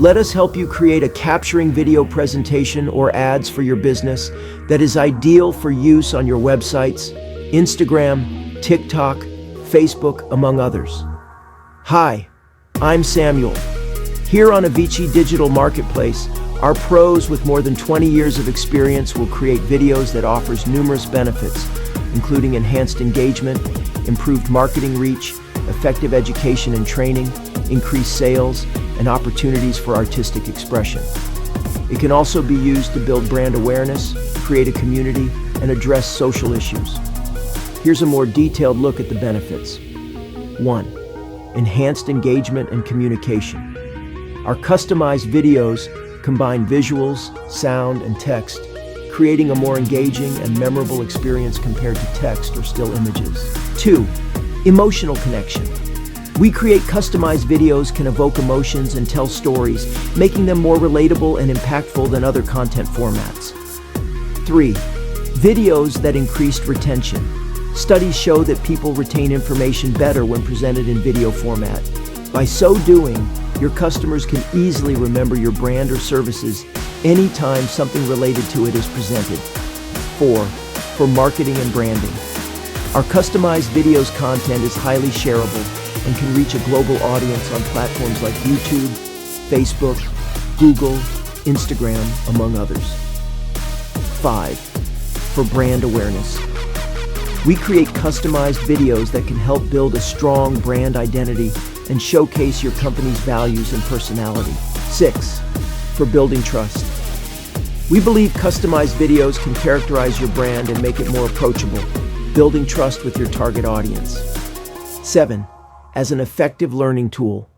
Let us help you create a capturing video presentation or ads for your business that is ideal for use on your websites, Instagram, TikTok, Facebook, among others. Hi, I'm Samuel. Here on Avicii Digital Marketplace, our pros with more than 20 years of experience will create videos that offers numerous benefits, including enhanced engagement, improved marketing reach, effective education and training, increased sales, and opportunities for artistic expression. It can also be used to build brand awareness, create a community, and address social issues. Here's a more detailed look at the benefits. 1. Enhanced engagement and communication. Our customized videos combine visuals, sound, and text, creating a more engaging and memorable experience compared to text or still images. 2. Emotional connection. We create customized videos can evoke emotions and tell stories, making them more relatable and impactful than other content formats. 3. Videos that increased retention. Studies show that people retain information better when presented in video format. By so doing, your customers can easily remember your brand or services anytime something related to it is presented. 4. For marketing and branding. Our customized videos content is highly shareable and can reach a global audience on platforms like YouTube, Facebook, Google, Instagram, among others. 5. For brand awareness. We create customized videos that can help build a strong brand identity and showcase your company's values and personality. 6. For building trust. We believe customized videos can characterize your brand and make it more approachable, building trust with your target audience. 7. As an effective learning tool.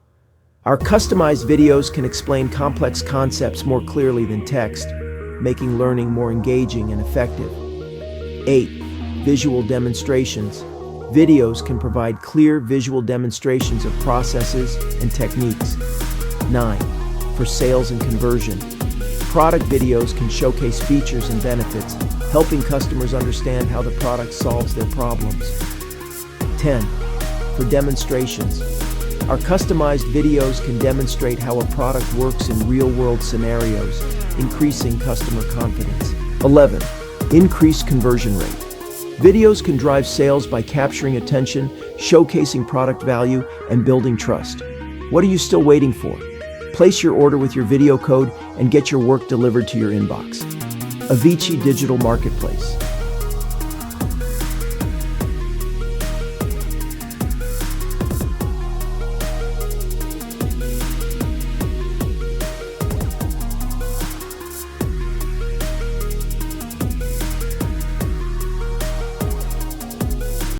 Our customized videos can explain complex concepts more clearly than text, making learning more engaging and effective. 8. Visual demonstrations. Videos can provide clear visual demonstrations of processes and techniques. 9. For sales and conversion. Product videos can showcase features and benefits, helping customers understand how the product solves their problems. 10. For demonstrations. Our customized videos can demonstrate how a product works in real-world scenarios, increasing customer confidence. 11. Increased conversion rate. Videos can drive sales by capturing attention, showcasing product value, and building trust. What are you still waiting for? Place your order with your video code and get your work delivered to your inbox. Avicii Digital Marketplace.